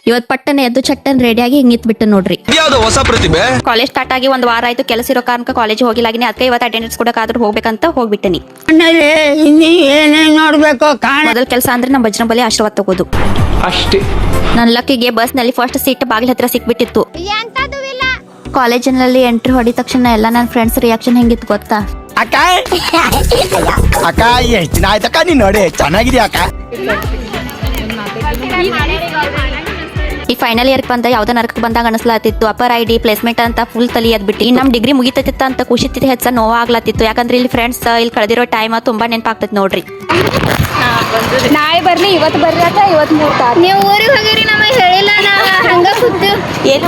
ಇವತ್ ಪಟ್ಟನೆ ಎದ್ದು ಚಟ್ಟನ್ ರೆಡಿಯಾಗಿ ಹಿಂಗಿತ್ ಬಿಟ್ಟು ನೋಡ್ರಿ. ಯಾವ್ದು ಹೊಸ ಪ್ರತಿಭೆ? ಕಾಲೇಜ್ ಸ್ಟಾರ್ಟ್ ಆಗಿ ಒಂದ್ ವಾರ ಆಯ್ತು, ಕೆಲಸ ಇರೋ ಕಾರಣಕ್ಕೆ ಕಾಲೇಜ್ ಹೋಗಿಲಾಗಿನಿ. ಅದಕ್ಕೆ ಇವತ್ತು ಅಟೆಂಡೆನ್ಸ್ ಕೊಡಕಾದ್ರೂ ಹೋಗ್ಬೇಕಂತ ಹೋಗ್ಬಿಟ್ಟನಿ. ಇನ್ನಿ ಏನೇನ್ ನೋಡ್ಬೇಕು ಮೊದಲ್ ಕೆಲಸ ಅಂದ್ರೆ ನಮ್ಮ ಬಜರಂಬಲಿ ಆಶೀರ್ವಾದ ತಗೋದು ಅಷ್ಟೇ. ನನ್ನ ಲಕ್ಕಿಗೆ ಬಸ್ ನಲ್ಲಿ ಫಸ್ಟ್ ಸೀಟ್ ಬಾಗಿಲ ಹತ್ರ ಸಿಕ್ಬಿಟ್ಟಿತ್ತು. ಕಾಲೇಜಿನಲ್ಲಿ ಎಂಟ್ರಿ ಹೊಡಿದ ತಕ್ಷಣ ಎಲ್ಲ ನನ್ನ ಫ್ರೆಂಡ್ಸ್ ರಿಯಾಕ್ಷನ್ ಹೆಂಗಿತ್ತು ಗೊತ್ತಾ? ಅಕ್ಕ ಅಕ್ಕ ಎಷ್ಟ್ ದಿನ ಆಯ್ತಕ್ಕ ನೀನ್ ನೋಡಿ ಚೆನ್ನಾಗಿದ್ಯಾ ಅಕ್ಕ. ಈ ಫೈನಲ್ ಇಯರ್ ಬಂದ ಯಾವ್ದೋ ನರಕಕ್ಕೆ ಬಂದಾಗ ಅನಿಸ್ಲಾತಿತ್ತು. ಅಪರ್ ಐಡಿ ಪ್ಲೇಸ್ಮೆಂಟ್ ಅಂತ ಫುಲ್ ತಲಿ ಅದ್ಬಿಟ್ಟು ನಮ್ ಡಿಗ್ರಿ ಮುಗಿತೈತಿತ್ತ ಅಂತ ಖುಷಿ ಹೆಚ್ಚ ನೋವಾಗ್ಲತ್ತಿತ್ತು. ಯಾಕಂದ್ರೆ ಇಲ್ಲಿ ಫ್ರೆಂಡ್ಸ್ ಇಲ್ಲಿ ಕಳೆದಿರೋ ಟೈಮ್ ತುಂಬಾ ನೆನಪಾಗ್ತೈತಿ ನೋಡ್ರಿ. ನಾಳೆ ಬರ್ಲಿ ಇವತ್ತು ಬರ್ರಿ ಅಕ್ಕ, ಇವತ್ತು ಮೂರ್ತ ನೀವು ಊರಿಗೆ ಹೋಗಿರಿ ನಮಗೆ ಹೇಳಿಲ್ಲ, ಹಂಗ ಕೂತು ಏನು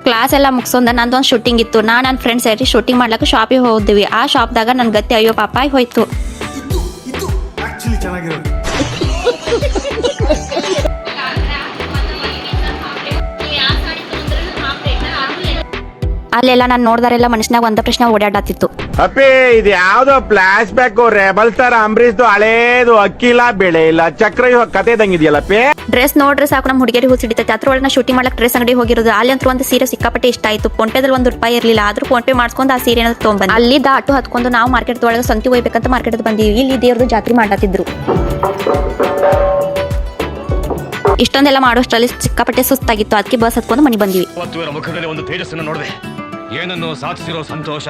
ಕ್ಲಾಸ್ ಎಲ್ಲ ಮುಗಿಸೋದ ನಂದೊಂದು ಶೂಟಿಂಗ್ ಇತ್ತು. ನನ್ನ ಫ್ರೆಂಡ್ಸ್ ಸೇರಿ ಶೂಟಿಂಗ್ ಮಾಡ್ಲಕ್ಕೆ ಶಾಪಿಗೆ ಹೋದ್ವಿ. ಆ ಶಾಪ್ದಾಗ ನನ್ ಗತಿ ಅಯ್ಯೋ ಪಾಪ ಹೋಯ್ತು. ಅಲ್ಲೆಲ್ಲ ನಾನು ನೋಡ್ದಾರೆಲ್ಲ ಮನುಷ್ಯನಾಗ ಒಂದ ಪ್ರಶ್ನೆ ಓಡಾಡತ್ತಿತ್ತು. ಅಪ್ಪಿ ಇದು ಯಾವ್ದೋ ಫ್ಲಾಶ್ ಬ್ಯಾಕ್ ರೆಬಲ್ ಸ್ಟಾರ್ ಅಂಬರೀಶ್ದು ಹಳೇದು ಅಕ್ಕಿಲ್ಲ ಬೆಳೆ ಇಲ್ಲ ಚಕ್ರ ಕತೆ ಇದಂಗಿದೆಯಲ್ಲಪ್ಪಿ. ಡ್ರೆಸ್ ನೋಡ್ರಿ ಸಾಕು ನಮ್ಮ ಹುಡುಗಿಯರಿಗೆ ಹುಸಿಡಿತೈತೆ. ಅದ್ರೊಳಗೆ ನಾ ಶೂಟಿಂಗ್ ಮಾಡಕ್ ಡ್ರೆಸ್ ಅಂಗಡಿ ಹೋಗಿರೋದು. ಅಲ್ಲಿ ಅಂತೂ ಒಂದು ಸೀರೆ ಸಿಕ್ಕಾಪಟ್ಟೆ ಇಷ್ಟ ಆಯ್ತು. ಫೋನ್ ಪೇದಲ್ಲಿ ₹1 ಇರ್ಲಿಲ್ಲ, ಆದ್ರೂ ಫೋನ್ ಪೇ ಮಾಡ್ಕೊಂಡು ಆ ಸೀರೆ ತೊಗೊಂಡ್ಬಂದು ಅಲ್ಲಿದ್ದ ಆಟೋ ಹತ್ಕೊಂಡು ನಾವು ಮಾರ್ಕೆಟ್ ಒಳಗೆ ಸಂತಿ ಹೋಗ್ಬೇಕಂತ ಮಾರ್ಕೆಟ್ ಬಂದೀವಿ. ಇಲ್ಲಿ ದೇವ್ರದ್ದು ಜಾತ್ರೆ ಮಾಡತ್ತಿದ್ರು. ಇಷ್ಟೊಂದೆಲ್ಲ ಮಾಡೋಷ್ಟರಲ್ಲಿ ಸಿಕ್ಕಾಪಟ್ಟೆ ಸುಸ್ತಾಗಿತ್ತು. ಅದಕ್ಕೆ ಬಸ್ ಹತ್ಕೊಂಡು ಮನೆ ಬಂದಿವಿ. ಮುಖದಲ್ಲಿ ಒಂದು ತೇಜಸ್ಸನ್ನು ನೋಡಿದೆ, ಏನನ್ನು ಸಾಧಿಸಿರೋ ಸಂತೋಷ